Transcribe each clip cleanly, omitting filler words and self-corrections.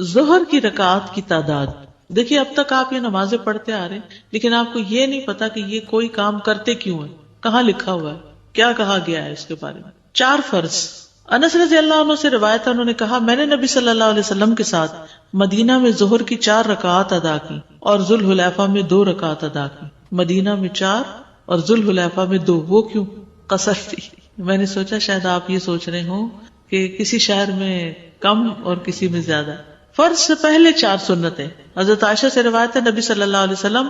ظہر کی رکعات کی تعداد. دیکھیے اب تک آپ یہ نمازیں پڑھتے آ رہے ہیں لیکن آپ کو یہ نہیں پتا کہ یہ کوئی کام کرتے کیوں ہے, کہاں لکھا ہوا ہے, کیا کہا گیا ہے اس کے بارے میں. 4 فرض. انس رضی اللہ عنہ سے روایت ہے, انہوں نے کہا میں نے نبی صلی اللہ علیہ وسلم کے ساتھ مدینہ میں ظہر کی 4 رکعات ادا کی اور ذوالحلیفہ میں 2 رکعات ادا کی. مدینہ میں 4 اور ذوالحلیفہ میں 2. وہ کیوں؟ قصر تھی. میں نے سوچا شاید آپ یہ سوچ رہے ہوں کہ کسی شہر میں کم اور کسی میں زیادہ. فرض سے پہلے 4 سنتیں. حضرت عائشہ سے روایت ہے نبی صلی اللہ علیہ وسلم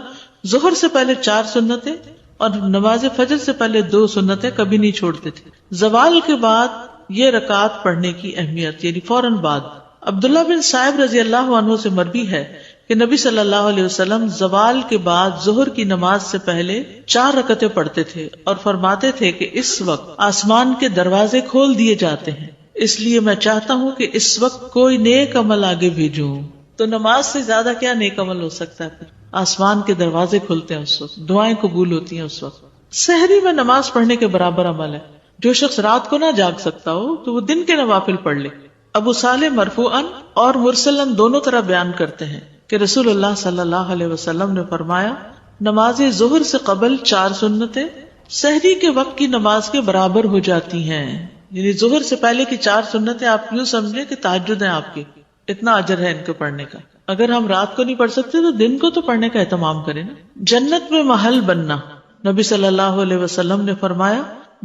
ظہر سے پہلے 4 سنتیں اور نماز فجر سے پہلے 2 سنتیں کبھی نہیں چھوڑتے تھے. زوال کے بعد یہ رکعات پڑھنے کی اہمیت, یعنی فوراً بعد. عبداللہ بن صائب رضی اللہ عنہ سے مروی ہے کہ نبی صلی اللہ علیہ وسلم زوال کے بعد ظہر کی نماز سے پہلے 4 رکعتیں پڑھتے تھے اور فرماتے تھے کہ اس وقت آسمان کے دروازے کھول دیے جاتے ہیں, اس لیے میں چاہتا ہوں کہ اس وقت کوئی نیک عمل آگے بھیجوں. تو نماز سے زیادہ کیا نیک عمل ہو سکتا ہے؟ پھر آسمان کے دروازے کھلتے ہیں اس وقت, دعائیں قبول ہوتی ہیں اس وقت. سحری میں نماز پڑھنے کے برابر عمل ہے. جو شخص رات کو نہ جاگ سکتا ہو تو وہ دن کے نوافل پڑھ لے. ابو صالح مرفوعاً اور مرسلاً دونوں طرح بیان کرتے ہیں کہ رسول اللہ صلی اللہ علیہ وسلم نے فرمایا نماز ظہر سے قبل 4 سنتیں سحری کے وقت کی نماز کے برابر ہو جاتی ہیں. یعنی ظہر سے پہلے کی 4 سنتیں آپ یوں سمجھیں کہ تہجد ہیں آپ کی, اتنا اجر ہے ان کو پڑھنے کا. اگر ہم رات کو نہیں پڑھ سکتے تو دن کو تو پڑھنے کا اہتمام کریں نا. جنت میں محل بننا. نبی صلی اللہ علیہ وسلم نے فرمایا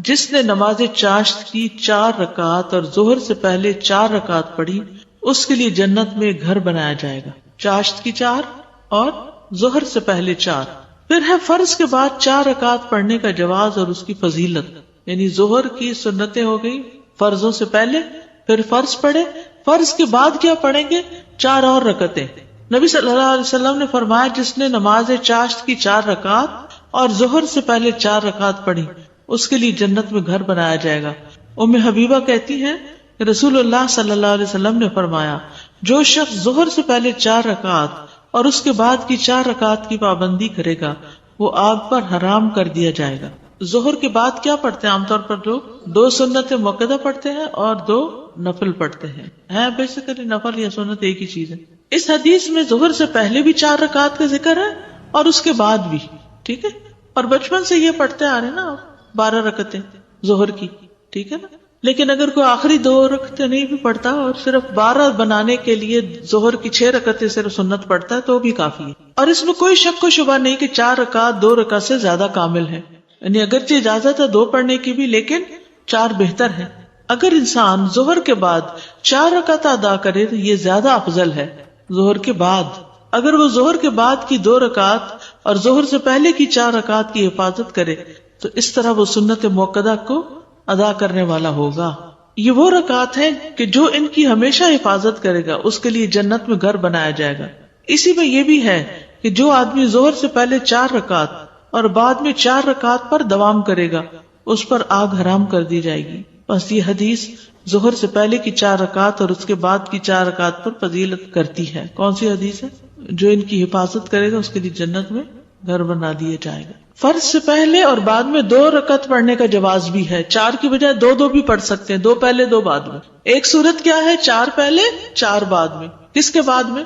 جس نے نماز چاشت کی 4 رکعات اور ظہر سے پہلے 4 رکعات پڑھی اس کے لیے جنت میں گھر بنایا جائے گا. چاشت کی 4 اور ظہر سے پہلے 4. پھر ہے فرض کے بعد 4 رکعات پڑھنے کا جواز اور اس کی فضیلت. یعنی ظہر کی سنتیں ہو گئی فرضوں سے پہلے, پھر فرض پڑھے, فرض کے بعد کیا پڑھیں گے؟ 4 اور رکعتیں. نبی صلی اللہ علیہ وسلم نے فرمایا جس نے نماز چاشت کی 4 رکعات اور ظہر سے پہلے 4 رکعات پڑھی اس کے لیے جنت میں گھر بنایا جائے گا. ام حبیبہ کہتی ہیں کہ رسول اللہ صلی اللہ علیہ وسلم نے فرمایا جو شخص ظہر سے پہلے 4 رکعات اور اس کے بعد کی 4 رکعات کی پابندی کرے گا وہ آگ پر حرام کر دیا جائے گا. ظہر کے بعد کیا پڑھتے ہیں عام طور پر لوگ؟ 2 سنتیں مؤکدہ پڑھتے ہیں اور 2 نفل پڑھتے ہیں. بیسیکلی نفل یا سنت ایک ہی چیز ہے. اس حدیث میں ظہر سے پہلے بھی 4 رکعات کا ذکر ہے اور اس کے بعد بھی. ٹھیک ہے, اور بچپن سے یہ پڑھتے آ رہے ہیں نا 12 رکعتیں ظہر کی. ٹھیک ہے نا. لیکن اگر کوئی آخری 2 رکعتیں نہیں بھی پڑھتا اور صرف 12 بنانے کے لیے ظہر کی 6 رکعتیں صرف سنت پڑھتا ہے تو بھی کافی ہے. اور اس میں کوئی شک و شبہ نہیں کہ 4 رکعت 2 رکعت سے زیادہ کامل ہے. یعنی اگرچہ اجازت ہے 2 پڑھنے کی بھی لیکن 4 بہتر ہے. اگر انسان ظہر کے بعد 4 رکعت ادا کرے تو یہ زیادہ افضل ہے. ظہر کے بعد اگر وہ ظہر کے بعد کی 2 رکعت اور ظہر سے پہلے کی 4 رکعت کی حفاظت کرے تو اس طرح وہ سنت مؤکدہ کو ادا کرنے والا ہوگا. یہ وہ رکعت ہیں کہ جو ان کی ہمیشہ حفاظت کرے گا اس کے لیے جنت میں گھر بنایا جائے گا. اسی میں یہ بھی ہے کہ جو آدمی ظہر سے پہلے 4 رکعت اور بعد میں 4 رکعت پر دوام کرے گا اس پر آگ حرام کر دی جائے گی. بس یہ حدیث ظہر سے پہلے کی 4 رکعت اور اس کے بعد کی 4 رکعت پر فضیلت کرتی ہے. کون سی حدیث ہے؟ جو ان کی حفاظت کرے گا اس کے لیے جنت میں گھر بنا دیا جائے گا. فرض سے پہلے اور بعد میں 2 رکعت پڑھنے کا جواز بھی ہے. 4 کی بجائے 2 بھی پڑھ سکتے ہیں, 2 پہلے 2 بعد میں. ایک صورت کیا ہے 4 پہلے 4 بعد میں. کس کے بعد میں؟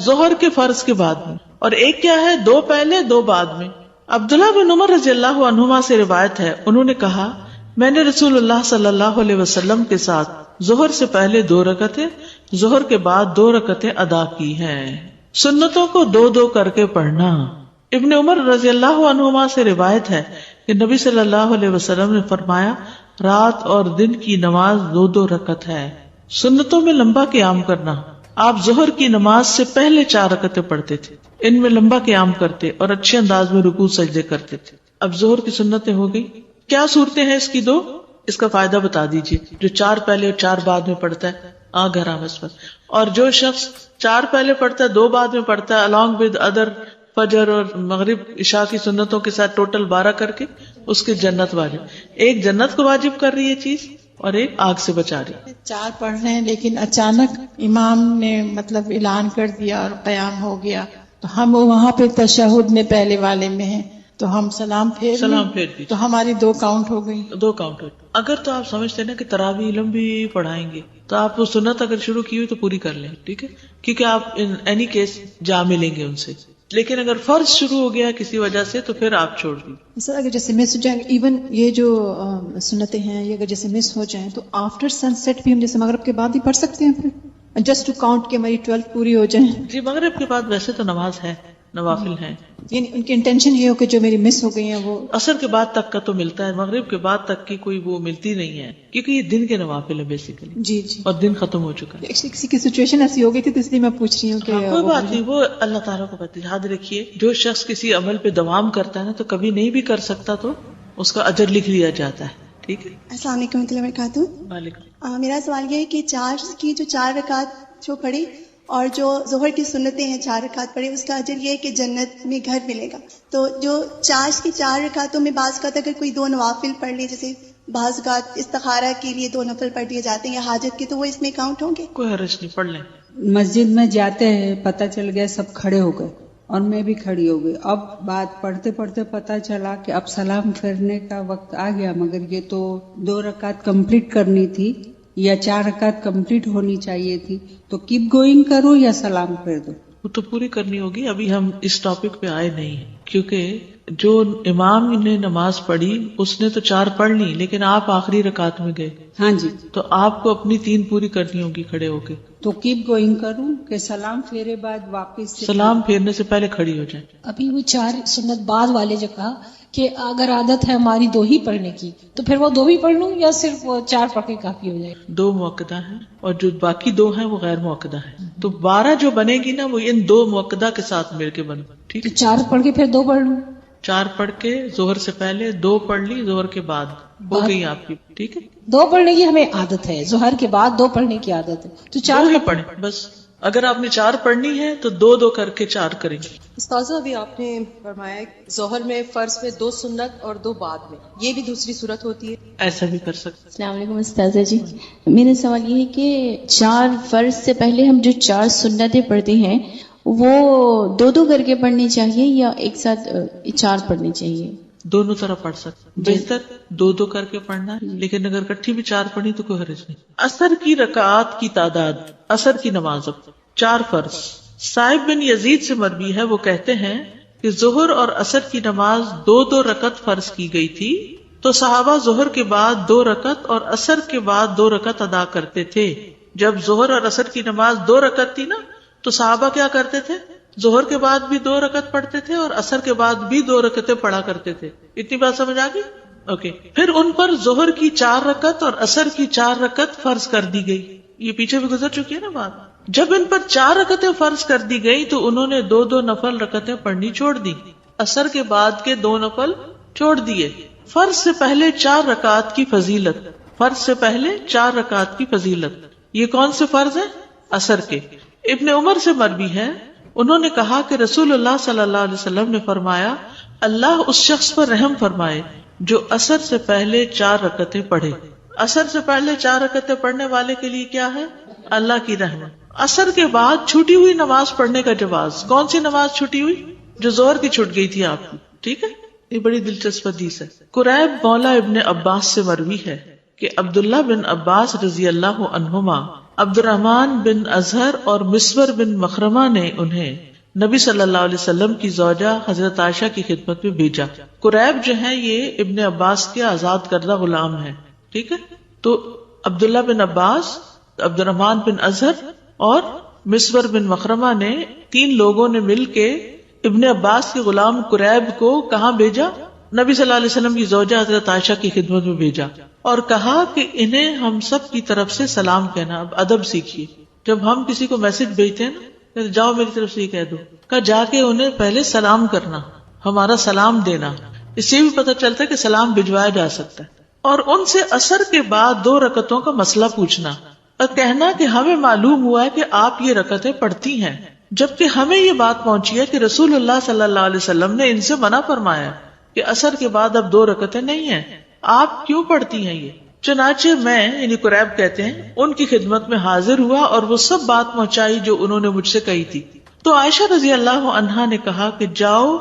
ظہر کے فرض کے بعد میں. اور ایک کیا ہے 2 پہلے 2 بعد میں. عبداللہ بن عمر رضی اللہ عنہما سے روایت ہے انہوں نے کہا میں نے رسول اللہ صلی اللہ علیہ وسلم کے ساتھ ظہر سے پہلے 2 رکعتیں ظہر کے بعد 2 رکعتیں ادا کی ہیں. سنتوں کو 2 کر کے پڑھنا. ابن عمر رضی اللہ عنہما سے روایت ہے کہ نبی صلی اللہ علیہ وسلم نے فرمایا رات اور دن کی نماز 2 رکعت ہے. سنتوں میں لمبا قیام کرنا. آپ ظہر کی نماز سے پہلے 4 رکعتیں پڑھتے تھے, ان میں لمبا قیام کرتے اور اچھے انداز میں رکوع سجدے کرتے تھے. اب ظہر کی سنتیں ہو گئی. کیا صورتیں ہیں اس کی 2؟ اس کا فائدہ بتا دیجیے. جو 4 پہلے اور 4 بعد میں پڑھتا ہے آگ حرام اس پر, اور جو شخص 4 پہلے پڑھتا ہے 2 بعد میں پڑھتا ہے along with other فجر اور مغرب عشاء کی سنتوں کے ساتھ ٹوٹل 12 کر کے اس کی جنت واجب. ایک جنت کو واجب کر رہی ہے چیز اور ایک آگ سے بچا رہی. 4 پڑھ رہے ہیں لیکن اچانک امام نے مطلب اعلان کر دیا اور قیام ہو گیا تو ہم وہاں پہ تشہد میں پہلے والے میں ہیں تو ہم سلام پھیر دیجیے تو ہماری 2 کاؤنٹ ہو گئی. 2 کاؤنٹ ہو. اگر تو آپ سمجھتے ہیں نا کہ تراویح لمبی پڑھائیں گے تو آپ وہ سنت اگر شروع کی ہوئی تو پوری کر لیں, ٹھیک ہے, کیونکہ آپ ان اینی کیس جا ملیں گے ان سے. لیکن اگر فرض شروع ہو گیا کسی وجہ سے تو پھر آپ چھوڑ دیجیے. سر اگر جیسے مس ہو جائیں, ایون یہ جو سنتیں ہیں یہ اگر جیسے مس ہو جائیں تو آفٹر سن سیٹ بھی ہم جیسے مغرب کے بعد ہی پڑھ سکتے ہیں پھر, جسٹ ٹو کاؤنٹ کہ ہماری 12 پوری ہو جائیں. جی مغرب کے بعد ویسے تو نماز ہے, نوافل ہیں, یعنی ان کی انٹینشن یہ ہو کہ جو میری مس ہو گئی ہیں وہ عصر کے بعد تک کا تو ملتا ہے, مغرب کے بعد تک کی کوئی وہ ملتی نہیں ہے کیونکہ یہ دن کے نوافل ہے بیسیکلی. جی اور دن ختم ہو چکا ہے. کسی کی سچویشن ایسی ہو گئی تھی تو اس لیے میں پوچھ رہی ہوں کہ کوئی بات نہیں, وہ اللہ تعالیٰ کو پتہ. یاد رکھیے جو شخص کسی عمل پہ دوام کرتا ہے نا تو کبھی نہیں بھی کر سکتا تو اس کا اجر لکھ لیا جاتا ہے. ٹھیک ہے. السلام علیکم ورحمۃ اللہ وبرکاتہ. وعلیکم. میرا سوال یہ ہے کہ چارج کی جو 4 رکعت جو پڑھی اور جو ظہر کی سنتیں ہیں 4 رکعت پڑھے, اس کا اجر یہ ہے کہ جنت میں گھر ملے گا. تو جو چارج کی 4 رکعتوں میں بعض اوقات اگر کوئی 2 نوافل پڑھ لے, جیسے بعض اوقات استخارہ کے لیے 2 نفل پڑھ دیے جاتے ہیں یا حاجت کے, تو وہ اس میں کاؤنٹ ہوں گے؟ کوئی حرج نہیں, پڑھ لیں. مسجد میں جاتے ہیں پتہ چل گیا سب کھڑے ہو گئے اور میں بھی کھڑی ہو گئی. اب بات پڑھتے پڑھتے پتہ چلا کہ اب سلام پھیرنے کا وقت آ گیا, مگر یہ تو 2 رکعت کمپلیٹ کرنی تھی یا 4 رکعت کمپلیٹ ہونی چاہیے تھی, تو کیپ گوئنگ کروں یا سلام پھیر دو؟ وہ تو پوری کرنی ہوگی. ابھی ہم اس ٹاپک پہ آئے نہیں ہیں کیونکہ جو امام نے نماز پڑھی اس نے تو 4 پڑھ لی, لیکن آپ آخری رکعت میں گئے. ہاں جی, تو آپ کو اپنی 3 پوری کرنی ہوگی کھڑے ہو کے. تو کیپ گوئنگ کروں کہ سلام پھیرے بعد واپس سلام پھیرنے سے پہلے کھڑی ہو جائیں. ابھی وہ 4 سنت بعد والے جو کہا کہ اگر عادت ہے ہماری 2 ہی پڑھنے کی تو پھر وہ 2 بھی پڑھ لوں یا صرف 4 پڑھ کے کافی ہو جائے؟ 2 مؤکدہ ہیں اور جو باقی 2 ہیں وہ غیر مؤکدہ ہیں. تو 12 جو بنے گی نا وہ ان 2 مؤکدہ کے ساتھ مل کے بنے. ٹھیک ہے. 4 پڑھ کے پھر 2 پڑھ لوں؟ 4 پڑھ کے ظہر سے پہلے 2 پڑھ لی, ظہر کے بعد ہو گئی آپ کی. ٹھیک ہے. 2 پڑھنے کی ہمیں عادت ہے, ظہر کے بعد 2 پڑھنے کی عادت ہے, تو 4 ہی پڑھیں بس. اگر آپ نے 4 پڑھنی ہے تو 2 کر کے 4 کریں گے. استاذہ ابھی آپ نے فرمایا ظہر میں فرض میں 2 سنت اور 2 بعد میں, یہ بھی دوسری صورت ہوتی ہے؟ ایسا بھی کر سکتے. السلام علیکم استاذہ جی, میرا سوال یہ ہے کہ 4 فرض سے پہلے ہم جو 4 سنتیں پڑھتے ہیں وہ 2 کر کے پڑھنی چاہیے یا ایک ساتھ 4 پڑھنی چاہیے؟ دونوں طرح پڑھ سکتے. بہتر 2 کر کے پڑھنا ہے, لیکن اگر اکٹھی بھی 4 پڑھی تو کوئی حرج نہیں. عصر کی رکعات کی تعداد, عصر کی نماز 4 فرض. صائب بن یزید سے مروی ہے, وہ کہتے ہیں کہ ظہر اور عصر کی نماز 2 رکعت فرض کی گئی تھی, تو صحابہ ظہر کے بعد 2 رکعت اور عصر کے بعد 2 رکعت ادا کرتے تھے. جب ظہر اور عصر کی نماز 2 رکعت تھی نا تو صحابہ کیا کرتے تھے, ظہر کے بعد بھی 2 رکعت پڑھتے تھے اور عصر کے بعد بھی 2 رکعتیں پڑھا کرتے تھے. اتنی بات سمجھ آ گئی؟ اوکے. پھر ان پر ظہر کی 4 رکعت اور عصر کی 4 رکعت فرض کر دی گئی. یہ پیچھے بھی گزر چکی ہے نا بات. جب ان پر 4 رکعتیں فرض کر دی گئی تو انہوں نے 2 نفل رکعتیں پڑھنی چھوڑ دی, عصر کے بعد کے 2 نفل چھوڑ دیے. فرض سے پہلے 4 رکعت کی فضیلت, فرض سے پہلے 4 رکعت کی فضیلت. یہ کون سے فرض ہیں؟ عصر کے. ابن عمر سے مروی ہے, انہوں نے کہا کہ رسول اللہ صلی اللہ علیہ وسلم نے فرمایا, اللہ اس شخص پر رحم فرمائے جو عصر سے پہلے 4 رکعتیں پڑھے. عصر سے پہلے 4 رکعتیں پڑھنے والے کے لیے کیا ہے؟ اللہ کی رحمت. عصر کے بعد چھوٹی ہوئی نماز پڑھنے کا جواز. کون سی نماز چھوٹی ہوئی؟ جو ظہر کی چھوٹ گئی تھی آپ کی. ٹھیک ہے. یہ بڑی دلچسپ حدیث ہے. قریب مولا ابن عباس سے مروی ہے کہ عبداللہ بن عباس رضی اللہ عنہما عبد الرحمن بن اظہر اور مسور بن مخرمہ نے انہیں نبی صلی اللہ علیہ وسلم کی زوجہ حضرت عائشہ کی خدمت میں بھیجا. قریب جو ہے یہ ابن عباس کے آزاد کردہ غلام ہے. ٹھیک ہے. تو عبداللہ بن عباس, عبد الرحمن بن اظہر اور مسور بن مخرمہ نے 3 لوگوں نے مل کے ابن عباس کے غلام قریب کو کہاں بھیجا؟ نبی صلی اللہ علیہ وسلم کی زوجہ حضرت عائشہ کی خدمت میں بھیجا اور کہا کہ انہیں ہم سب کی طرف سے سلام کہنا. اب ادب سیکھیے. جب ہم کسی کو میسج بھیجتے ہیں نا, جاؤ میری طرف سے یہ کہہ دو, کہ جا کے انہیں پہلے سلام کرنا, ہمارا سلام دینا. اس سے بھی پتہ چلتا ہے کہ سلام بھجوایا جا سکتا ہے. اور ان سے عصر کے بعد 2 رکعتوں کا مسئلہ پوچھنا اور کہنا کہ ہمیں معلوم ہوا ہے کہ آپ یہ رکعتیں پڑھتی ہیں, جبکہ ہمیں یہ بات پہنچی ہے کہ رسول اللہ صلی اللہ علیہ وسلم نے ان سے منع فرمایا کہ عصر کے بعد اب 2 رکعتیں نہیں ہیں, آپ کیوں پڑھتی ہیں یہ؟ چنانچہ میں, یعنی قریب کہتے ہیں, ان کی خدمت میں حاضر ہوا اور وہ سب بات پہنچائی جو انہوں نے مجھ سے کہی تھی. تو عائشہ رضی اللہ عنہا نے کہا کہ جاؤ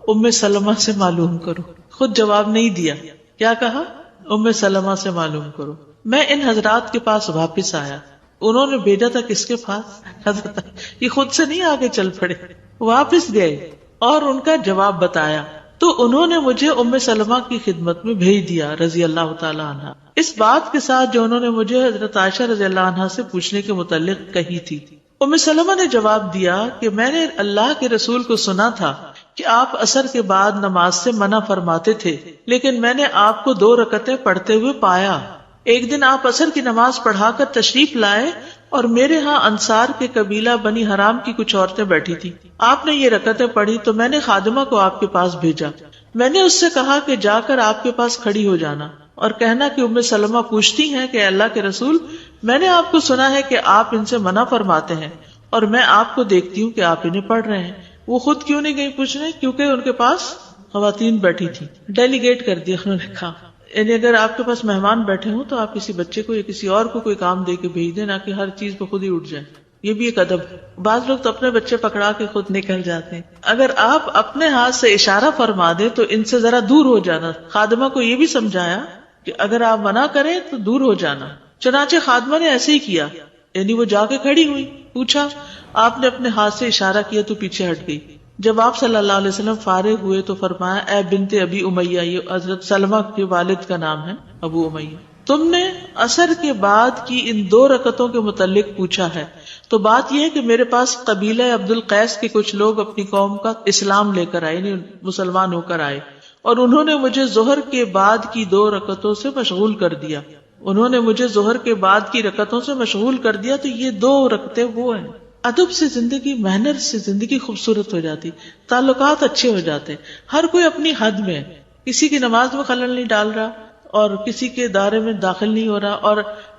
ام سلمہ سے معلوم کرو. خود جواب نہیں دیا, کیا کہا؟ ام سلمہ سے معلوم کرو. میں ان حضرات کے پاس واپس آیا. انہوں نے بھیجا تھا کس کے پاس؟ حضرت. یہ خود سے نہیں آگے چل پڑے, واپس گئے اور ان کا جواب بتایا. تو انہوں نے مجھے ام سلمہ کی خدمت میں بھیج دیا رضی اللہ تعالی عنہ, اس بات کے ساتھ جو انہوں نے مجھے حضرت عائشہ رضی اللہ عنہا سے پوچھنے کے متعلق کہی تھی. ام سلمہ نے جواب دیا کہ میں نے اللہ کے رسول کو سنا تھا کہ آپ عصر کے بعد نماز سے منع فرماتے تھے, لیکن میں نے آپ کو 2 رکعتیں پڑھتے ہوئے پایا. ایک دن آپ عصر کی نماز پڑھا کر تشریف لائے اور میرے ہاں انصار کے قبیلہ بنی حرام کی کچھ عورتیں بیٹھی تھی. آپ نے یہ رکعتیں پڑھی تو میں نے خادمہ کو آپ کے پاس بھیجا. میں نے اس سے کہا کہ جا کر آپ کے پاس کھڑی ہو جانا اور کہنا کہ ام سلمہ پوچھتی ہیں کہ اللہ کے رسول, میں نے آپ کو سنا ہے کہ آپ ان سے منع فرماتے ہیں اور میں آپ کو دیکھتی ہوں کہ آپ انہیں پڑھ رہے ہیں. وہ خود کیوں نہیں گئی پوچھنے؟ کیونکہ ان کے پاس خواتین بیٹھی تھی. ڈیلیگیٹ کر دیا انہوں نے کہا. یعنی اگر آپ کے پاس مہمان بیٹھے ہوں تو آپ کسی بچے کو یا کسی اور کو کوئی کام دے کے بھیج دیں, نہ کہ ہر چیز پہ خود ہی اٹھ جائیں. یہ بھی ایک ادب ہے. بعض لوگ تو اپنے بچے پکڑا کے خود نکل جاتے ہیں. اگر آپ اپنے ہاتھ سے اشارہ فرما دیں تو ان سے ذرا دور ہو جانا. خادمہ کو یہ بھی سمجھایا کہ اگر آپ منع کریں تو دور ہو جانا. چنانچہ خادمہ نے ایسے ہی کیا, یعنی وہ جا کے کھڑی ہوئی, پوچھا, آپ نے اپنے ہاتھ سے اشارہ کیا تو پیچھے ہٹ گئی. جب آپ صلی اللہ علیہ وسلم فارغ ہوئے تو فرمایا, اے بنت ابی امیہ, یہ حضرت سلمہ کے والد کا نام ہے ابو امیہ, تم نے عصر کے بعد کی ان 2 رکعتوں کے متعلق پوچھا ہے تو بات یہ ہے کہ میرے پاس قبیلہ عبد القیس کے کچھ لوگ اپنی قوم کا اسلام لے کر آئے, یعنی مسلمان ہو کر آئے, اور انہوں نے مجھے ظہر کے بعد کی 2 رکعتوں سے مشغول کر دیا. انہوں نے مجھے ظہر کے بعد کی رکعتوں سے مشغول کر دیا. تو یہ 2 رکعتیں وہ ہیں. ادب سے زندگی, محنت سے زندگی خوبصورت ہو جاتی, تعلقات اچھے ہو جاتے. ہر کوئی اپنی حد میں, کسی کی نماز میں خلل نہیں ڈال رہا اور کسی کے دائرے میں داخل نہیں ہو رہا, اور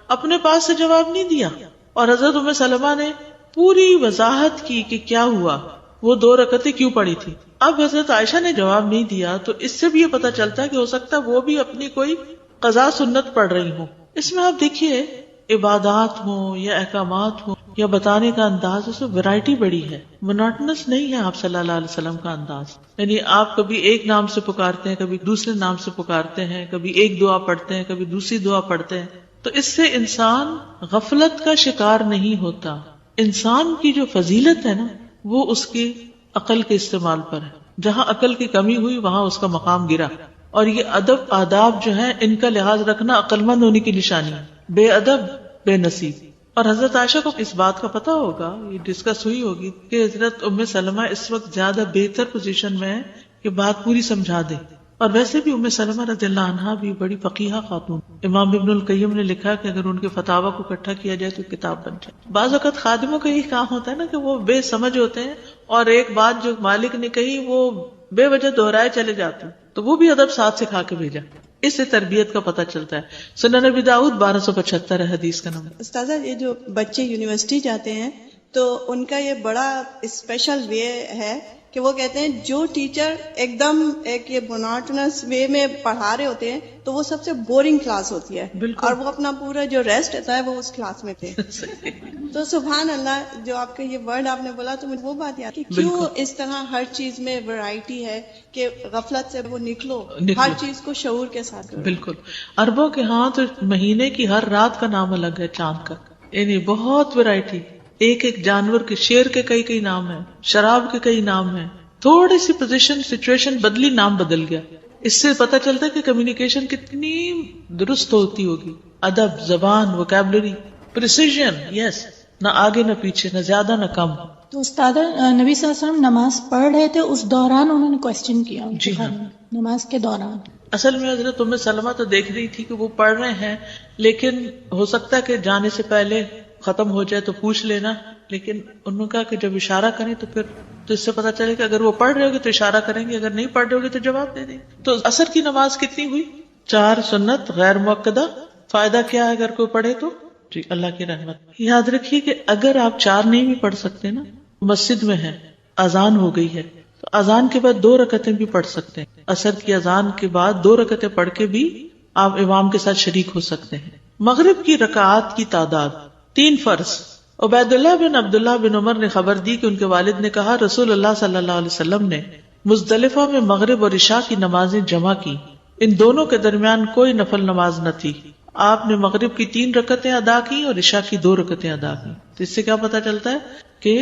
اپنے پاس سے جواب نہیں دیا. اور حضرت ام سلمہ نے پوری وضاحت کی کہ کیا ہوا, وہ 2 رکعتیں کیوں پڑھی تھی. اب حضرت عائشہ نے جواب نہیں دیا تو اس سے بھی یہ پتا چلتا ہے کہ ہو سکتا ہے وہ بھی اپنی کوئی قضا سنت پڑھ رہی ہوں. اس میں آپ دیکھیے عبادات ہوں یا احکامات ہوں یا بتانے کا انداز, اس میں ویرائٹی بڑی ہے, مونوٹنس نہیں ہے آپ صلی اللہ علیہ وسلم کا انداز. یعنی آپ کبھی ایک نام سے پکارتے ہیں, کبھی دوسرے نام سے پکارتے ہیں, کبھی ایک دعا پڑھتے ہیں, کبھی دوسری دعا پڑھتے ہیں. تو اس سے انسان غفلت کا شکار نہیں ہوتا. انسان کی جو فضیلت ہے نا وہ اس کی عقل کے استعمال پر ہے. جہاں عقل کی کمی ہوئی وہاں اس کا مقام گرا. اور یہ ادب آداب جو ہیں ان کا لحاظ رکھنا عقل مند ہونے کی نشانی ہے. بے ادب بے نصیب. اور حضرت عائشہ کو اس بات کا پتا ہوگا, یہ ڈسکس ہوئی ہوگی کہ حضرت ام سلمہ اس وقت زیادہ بہتر پوزیشن میں ہے کہ بات پوری سمجھا دے. اور ویسے بھی ام سلمہ رضی اللہ عنہا بھی بڑی فقیہہ خاتون. امام ابن القیم نے لکھا کہ اگر ان کے فتاوی کو اکٹھا کیا جائے تو کتاب بن جائے. بعض اوقات خادموں کا یہی کام ہوتا ہے نا کہ وہ بے سمجھ ہوتے ہیں اور ایک بات جو مالک نے کہی وہ بے وجہ دہرائے چلے جاتے ہیں, تو وہ بھی ادب ساتھ سکھا کے بھیجا. اس سے تربیت کا پتہ چلتا ہے. سنن نبی داؤد 1275 ہے حدیث کا نمبر. استاذہ, یہ جو بچے یونیورسٹی جاتے ہیں تو ان کا یہ بڑا اسپیشل وے ہے کہ وہ کہتے ہیں جو ٹیچر ایک دم ایک یہ مونوٹنس وے میں پڑھا رہے ہوتے ہیں تو وہ سب سے بورنگ کلاس ہوتی ہے, اور وہ اپنا پورا جو ریسٹ ہوتا ہے وہ اس کلاس میں تھے. تو سبحان اللہ, جو آپ کا یہ ورڈ آپ نے بولا تو مجھے وہ بات یاد کہ کیوں اس طرح ہر چیز میں ویرائٹی ہے کہ غفلت سے وہ نکلو, ہر چیز کو شعور کے ساتھ. بالکل. عربوں کے ہاں تو مہینے کی ہر رات کا نام الگ ہے, چاند کا, یعنی بہت ویرائٹی. ایک ایک جانور کے, شیر کے کئی نام ہیں, شراب کے کئی نام ہیں. تھوڑی سی پوزیشن سچویشن بدلی, نام بدل گیا. اس سے پتہ چلتا ہے کہ کمیونیکیشن کتنی درست ہوتی ہوگی. ادب, زبان, ووکیبلری, پریسیژن, یس, نہ آگے نہ پیچھے, نہ زیادہ نہ کم. تو استاد نبی صلی اللہ علیہ وسلم نماز پڑھ رہے تھے, اس دوران انہوں نے کوشچن کیا. جی ہاں, نماز کے دوران. اصل میں حضرت ام سلمہ تو دیکھ رہی تھی کہ وہ پڑھ رہے ہیں, لیکن ہو سکتا ہے کہ جانے سے پہلے ختم ہو جائے تو پوچھ لینا. لیکن انہوں نے کہا کہ جب اشارہ کریں تو پھر تو اس سے پتا چلے کہ اگر وہ پڑھ رہے ہوگے تو اشارہ کریں گے, اگر نہیں پڑھ رہے ہوگے تو جواب دے دیں. تو عصر کی نماز کتنی ہوئی؟ 4 سنت غیر مؤکدہ. فائدہ کیا ہے اگر کوئی پڑھے تو؟ جی اللہ کی رحمت. یاد رکھیے کہ اگر آپ 4 نہیں بھی پڑھ سکتے نا, مسجد میں ہے, اذان ہو گئی ہے, تو اذان کے بعد 2 رکعتیں بھی پڑھ سکتے ہیں. عصر کی اذان کے بعد 2 رکعتیں پڑھ کے بھی آپ امام کے ساتھ شریک ہو سکتے ہیں. مغرب کی رکعات کی تعداد 3 فرض. عبید اللہ بن عبداللہ بن عمر نے خبر دی کہ ان کے والد نے کہا رسول اللہ صلی اللہ علیہ وسلم نے مزدلفہ میں مغرب اور عشاء کی نمازیں جمع کی، ان دونوں کے درمیان کوئی نفل نماز نہ تھی. آپ نے مغرب کی 3 رکعتیں ادا کی اور عشاء کی 2 رکعتیں ادا کی. تو اس سے کیا پتا چلتا ہے کہ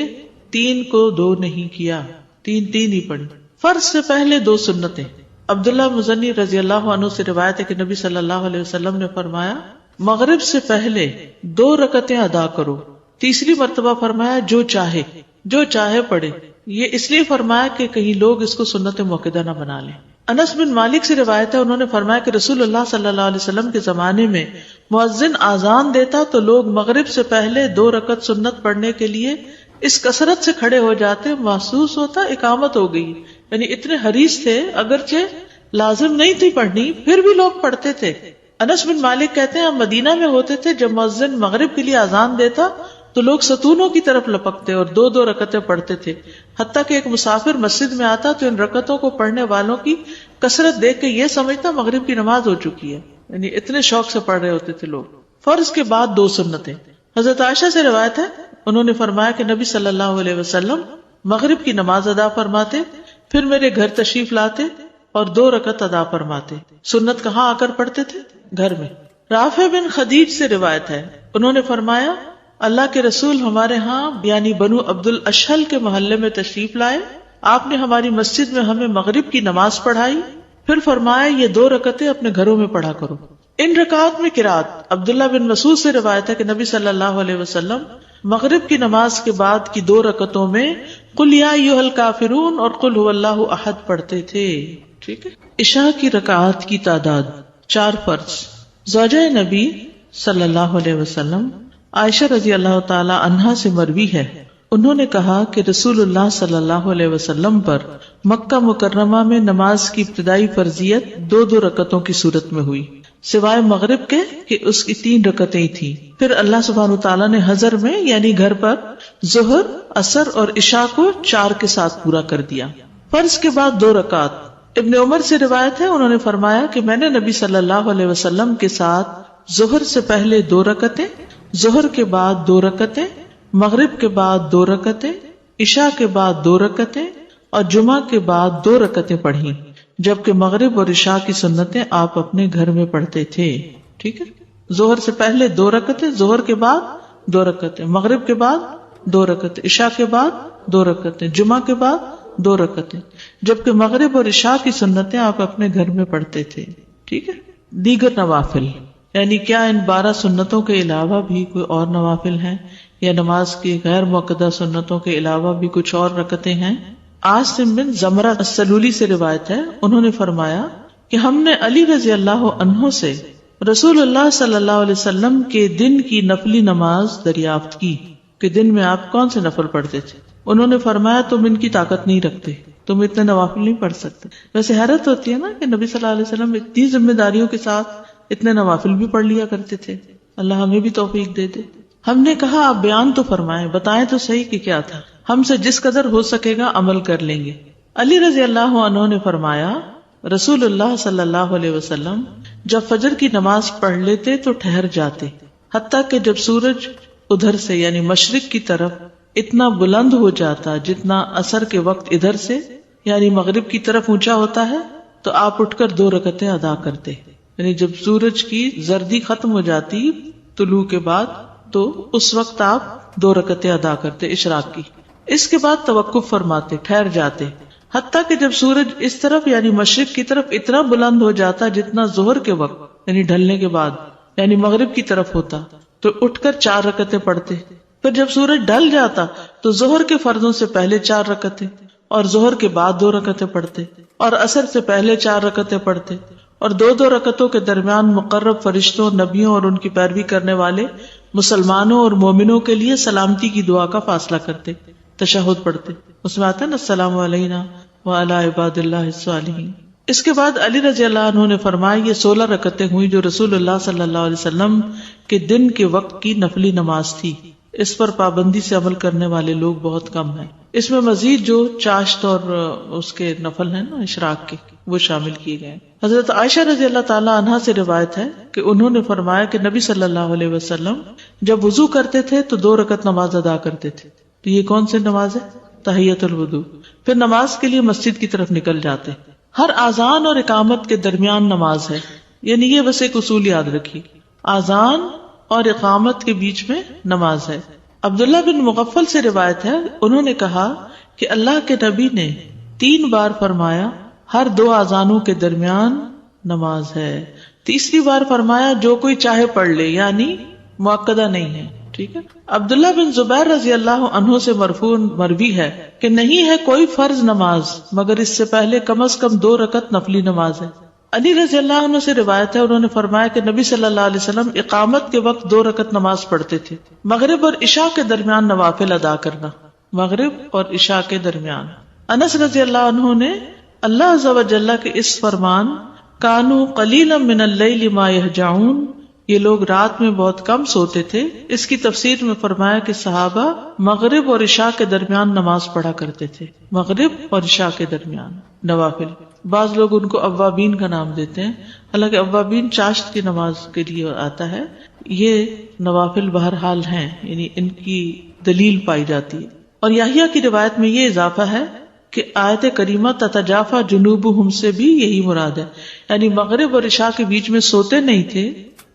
3 کو 2 نہیں کیا، 3 ہی پڑھی. فرض سے پہلے 2 سنتیں. عبداللہ مزنی رضی اللہ عنہ سے روایت ہے کہ نبی صلی اللہ علیہ وسلم نے فرمایا مغرب سے پہلے 2 رکعتیں ادا کرو. تیسری مرتبہ فرمایا جو چاہے پڑھے. یہ اس لیے فرمایا کہ کہیں لوگ اس کو سنت موقدہ نہ بنا لیں. انس بن مالک سے روایت ہے، انہوں نے فرمایا کہ رسول اللہ صلی اللہ علیہ وسلم کے زمانے میں مؤذن آذان دیتا تو لوگ مغرب سے پہلے 2 رکعت سنت پڑھنے کے لیے اس کثرت سے کھڑے ہو جاتے، محسوس ہوتا اقامت ہو گئی. یعنی اتنے حریص تھے، اگرچہ لازم نہیں تھی پڑھنی پھر بھی لوگ پڑھتے تھے. انس بن مالک کہتے ہیں ہم مدینہ میں ہوتے تھے، جب مؤذن مغرب کے لیے آذان دیتا تو لوگ ستونوں کی طرف لپکتے اور 2 رکعتیں پڑھتے تھے. حتیٰ کہ ایک مسافر مسجد میں آتا تو ان رکعتوں کو پڑھنے والوں کی کثرت دیکھ کے یہ سمجھتا مغرب کی نماز ہو چکی ہے. یعنی اتنے شوق سے پڑھ رہے ہوتے تھے لوگ. فرض کے بعد 2 سنتیں. حضرت عائشہ سے روایت ہے، انہوں نے فرمایا کہ نبی صلی اللہ علیہ وسلم مغرب کی نماز ادا فرماتے، پھر میرے گھر تشریف لاتے اور 2 رکعت ادا فرماتے. سنت کہاں آ کر پڑھتے تھے؟ گھر میں. رافع بن خدیج سے روایت ہے، انہوں نے فرمایا اللہ کے رسول ہمارے ہاں یعنی بنو عبد الاشہل کے محلے میں تشریف لائے. آپ نے ہماری مسجد میں ہمیں مغرب کی نماز پڑھائی، پھر فرمایا یہ 2 رکعتیں اپنے گھروں میں پڑھا کرو. ان رکعات میں قرات. عبداللہ بن مسعود سے روایت ہے کہ نبی صلی اللہ علیہ وسلم مغرب کی نماز کے بعد کی 2 رکعتوں میں قل یا ایھا الکافرون اور قل ھو اللہ احد پڑھتے تھے. ٹھیک ہے. عشاء کی رکعات کی تعداد 4 فرض. زوجہ نبی صلی اللہ علیہ وسلم عائشہ رضی اللہ تعالی عنہا سے مروی ہے، انہوں نے کہا کہ رسول اللہ صلی اللہ علیہ وسلم پر مکہ مکرمہ میں نماز کی ابتدائی فرضیت 2 رکعتوں کی صورت میں ہوئی، سوائے مغرب کے کہ اس کی 3 رکعتیں تھیں. پھر اللہ سبحانہ تعالیٰ نے حضر میں یعنی گھر پر ظہر، عصر اور عشاء کو 4 کے ساتھ پورا کر دیا. فرض کے بعد 2 رکعت. ابن عمر سے روایت ہے، انہوں نے فرمایا کہ میں نے نبی صلی اللہ علیہ وسلم کے ساتھ ظہر سے پہلے 2 رکعتیں، ظہر کے بعد 2 رکعتیں، مغرب کے بعد 2 رکعتیں، عشاء کے بعد 2 رکعتیں اور جمعہ کے بعد 2 رکعتیں پڑھی، جبکہ مغرب اور عشاء کی سنتیں آپ اپنے گھر میں پڑھتے تھے. ٹھیک ہے. ظہر سے پہلے 2 رکعتیں، ظہر کے بعد 2 رکعتیں، مغرب کے بعد 2 رکعتیں، عشاء کے بعد 2 رکعتیں، جمعہ کے بعد 2 رکعتیں، جبکہ مغرب اور عشاء کی سنتیں آپ اپنے گھر میں پڑھتے تھے. ٹھیک ہے. دیگر نوافل یعنی کیا ان 12 سنتوں کے علاوہ بھی کوئی اور نوافل ہیں یا نماز کی غیر موقدہ سنتوں کے علاوہ بھی کچھ اور رکعتیں ہیں؟ عاصم بن زمرہ السلولی سے روایت ہے، انہوں نے فرمایا کہ ہم نے علی رضی اللہ عنہ سے رسول اللہ صلی اللہ علیہ وسلم کے دن کی نفلی نماز دریافت کی کہ دن میں آپ کون سے نفل پڑھتے تھے. انہوں نے فرمایا تم ان کی طاقت نہیں رکھتے، تم اتنے نوافل نہیں پڑھ سکتے. ویسے حیرت ہوتی ہے نا کہ نبی صلی اللہ علیہ وسلم اتنی ذمہ داریوں کے ساتھ اتنے نوافل بھی پڑھ لیا کرتے تھے. اللہ ہمیں بھی توفیق دے دے. ہم نے کہا آپ بیان تو فرمائیں، بتائیں تو صحیح کہ کیا تھا، ہم سے جس قدر ہو سکے گا عمل کر لیں گے. علی رضی اللہ عنہ نے فرمایا رسول اللہ صلی اللہ علیہ وسلم جب فجر کی نماز پڑھ لیتے تو ٹھہر جاتے، حتیٰ کہ جب سورج ادھر سے یعنی مشرق کی طرف اتنا بلند ہو جاتا جتنا عصر کے وقت ادھر سے یعنی مغرب کی طرف اونچا ہوتا ہے تو آپ اٹھ کر 2 رکعتیں ادا کرتے. یعنی جب سورج کی زردی ختم ہو جاتی طلوع کے بعد تو اس وقت آپ 2 رکعتیں ادا کرتے اشراق کی. اس کے بعد توقف فرماتے، ٹھہر جاتے، حتیٰ کہ جب سورج اس طرف یعنی مشرق کی طرف اتنا بلند ہو جاتا جتنا ظہر کے وقت یعنی ڈھلنے کے بعد یعنی مغرب کی طرف ہوتا تو اٹھ کر 4 رکعتیں پڑھتے. پھر جب سورج ڈھل جاتا تو ظہر کے فرضوں سے پہلے 4 رکعتیں اور ظہر کے بعد 2 رکعتیں پڑھتے اور عصر سے پہلے 4 رکعتیں پڑھتے اور 2 رکعتوں کے درمیان مقرب فرشتوں، نبیوں اور ان کی پیروی کرنے والے مسلمانوں اور مومنوں کے لیے سلامتی کی دعا کا فاصلہ کرتے، تشہد پڑھتے. اس میں آتا ہے نا السلام علینا وعلی عباد اللہ الصالحین. اس کے بعد علی رضی اللہ عنہ نے فرمایا یہ 16 رکعتیں ہوئی جو رسول اللہ صلی اللہ علیہ وسلم کے دن کے وقت کی نفلی نماز تھی. اس پر پابندی سے عمل کرنے والے لوگ بہت کم ہیں. اس میں مزید جو چاشت اور اس کے نفل ہیں نا اشراق کے وہ شامل کیے گئے. حضرت عائشہ رضی اللہ تعالی عنہا سے روایت ہے کہ انہوں نے فرمایا کہ نبی صلی اللہ علیہ وسلم جب وضو کرتے تھے تو 2 رکعت نماز ادا کرتے تھے. تو یہ کون سی نماز ہے؟ تحیۃ الوضو، پھر نماز کے لیے مسجد کی طرف نکل جاتے. ہر اذان اور اقامت کے درمیان نماز ہے، یعنی یہ بس ایک اصول یاد رکھیے، اذان اور اقامت کے بیچ میں نماز ہے. عبداللہ بن مغفل سے روایت ہے، انہوں نے کہا کہ اللہ کے نبی نے 3 بار فرمایا ہر 2 اذانوں کے درمیان نماز ہے. تیسری بار فرمایا جو کوئی چاہے پڑھ لے، یعنی مؤکدہ نہیں ہے. ٹھیک ہے. عبداللہ بن زبیر رضی اللہ عنہ سے مرفوع مروی ہے کہ نہیں ہے کوئی فرض نماز مگر اس سے پہلے کم از کم 2 رکعت نفلی نماز ہے. علی رضی اللہ عنہ سے روایت ہے، انہوں نے فرمایا کہ نبی صلی اللہ علیہ وسلم اقامت کے وقت 2 رکعت نماز پڑھتے تھے. مغرب اور عشاء کے درمیان نوافل ادا کرنا، مغرب اور عشاء کے درمیان. انس رضی اللہ عنہ نے اللہ عز و جل کے اس فرمان کانوا قلیلا من اللیل ما یہجعون، یہ لوگ رات میں بہت کم سوتے تھے، اس کی تفسیر میں فرمایا کہ صحابہ مغرب اور عشاء کے درمیان نماز پڑھا کرتے تھے. مغرب اور عشاء کے درمیان نوافل. بعض لوگ ان کو اوابین کا نام دیتے ہیں، حالانکہ اوابین چاشت کی نماز کے لیے آتا ہے. یہ نوافل بہرحال ہیں، یعنی ان کی دلیل پائی جاتی ہے. اور یحییٰ کی روایت میں یہ اضافہ ہے کہ آیت کریمہ تتجافی جنوبہم سے بھی یہی مراد ہے، یعنی مغرب اور عشاء کے بیچ میں سوتے نہیں تھے،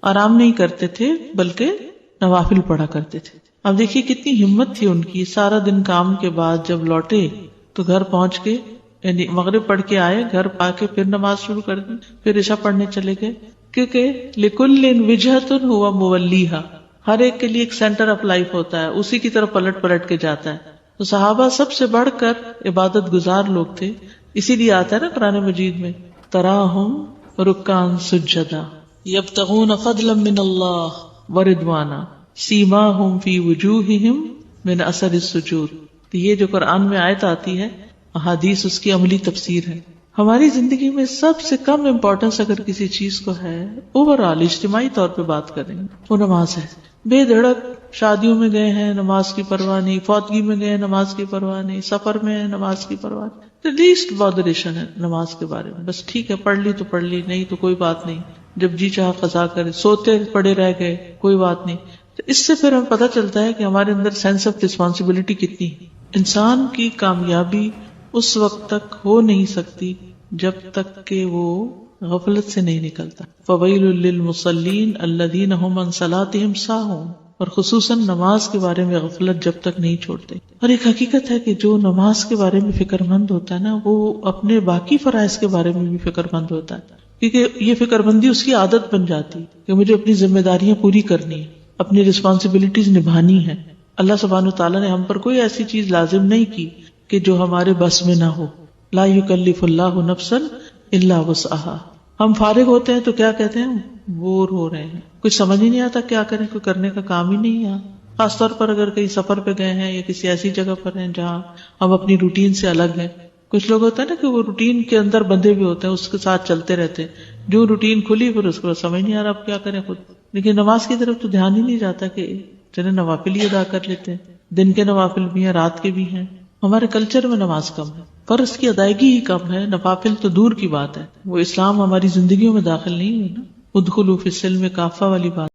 آرام نہیں کرتے تھے، بلکہ نوافل پڑھا کرتے تھے. اب دیکھیے کتنی ہمت تھی ان کی. سارا دن کام کے بعد جب لوٹے تو گھر پہنچ کے یعنی مغرب پڑھ کے آئے، گھر پا کے پھر نماز شروع کر دی، پھر عشاء پڑھنے چلے گئے، کیونکہ لکل وجہۃ ہوا مولیھا، ہر ایک کے لیے ایک سینٹر آف لائف ہوتا ہے، اسی کی طرف پلٹ پلٹ کے جاتا ہے. تو صحابہ سب سے بڑھ کر عبادت گزار لوگ تھے. اسی لیے آتا ہے نا قرآن مجید میں تراہم رکعا سجدا یبتغون فضلا من اللہ ورضوانا سیماہم فی وجوہہم من اثر السجود. یہ جو قرآن میں آیت آتی ہے، احادیث اس کی عملی تفسیر ہے. ہماری زندگی میں سب سے کم امپورٹنس اگر کسی چیز کو ہے، اوورآل اجتماعی طور پہ بات کریں وہ نماز ہے. بے دھڑک شادیوں میں گئے ہیں نماز کی پرواہ نہیں، فوتگی میں گئے ہیں نماز کی پرواہ نہیں، سفر میں ہیں نماز کی پرواہ نہیں. لیسٹ بادریشن ہے نماز کے بارے میں، بس ٹھیک ہے پڑھ لی تو پڑھ لی، نہیں تو کوئی بات نہیں، جب جی چاہا قضا کرے، سوتے پڑے رہ گئے کوئی بات نہیں. تو اس سے پھر ہمیں پتہ چلتا ہے کہ ہمارے اندر سینس آف رسپانسبلٹی کتنی ہے. انسان کی کامیابی اس وقت تک ہو نہیں سکتی جب تک کہ وہ غفلت سے نہیں نکلتا. فویل للمصلین الذین هم عن صلاتهم ساہون، اور خصوصاً نماز کے بارے میں غفلت جب تک نہیں چھوڑتے. اور ایک حقیقت ہے کہ جو نماز کے بارے میں فکر مند ہوتا ہے نا، وہ اپنے باقی فرائض کے بارے میں بھی فکر مند ہوتا ہے، کیونکہ یہ فکر مندی اس کی عادت بن جاتی ہے کہ مجھے اپنی ذمہ داریاں پوری کرنی ہے، اپنی رسپانسبلٹیز نبھانی ہے. اللہ سبحانہ وتعالیٰ نے ہم پر کوئی ایسی چیز لازم نہیں کی کہ جو ہمارے بس میں نہ ہو. لا یکلف اللہ نفسا الا وسعہا. ہم فارغ ہوتے ہیں تو کیا کہتے ہیں، بور ہو رہے ہیں، کچھ سمجھ ہی نہیں آتا کیا کریں، کوئی کرنے کا کام ہی نہیں ہے. خاص طور پر اگر کہیں سفر پہ گئے ہیں یا کسی ایسی جگہ پر ہیں جہاں ہم اپنی روٹین سے الگ ہیں. کچھ لوگ ہوتا ہے نا کہ وہ روٹین کے اندر بندھے بھی ہوتے ہیں، اس کے ساتھ چلتے رہتے ہیں، جو روٹین کھلی پھر اس کو سمجھ نہیں آ رہا اب کیا کریں خود. لیکن نماز کی طرف تو دھیان ہی نہیں جاتا کہ چلے نوافل ہی ادا کر لیتے ہیں. دن کے نوافل بھی ہیں، رات کے بھی ہیں. ہمارے کلچر میں نماز کم ہے، فرض کی ادائیگی ہی کم ہے، نوافل تو دور کی بات ہے. وہ اسلام ہماری زندگیوں میں داخل نہیں ہے نا. ادخلوا فی السلم کافہ والی بات.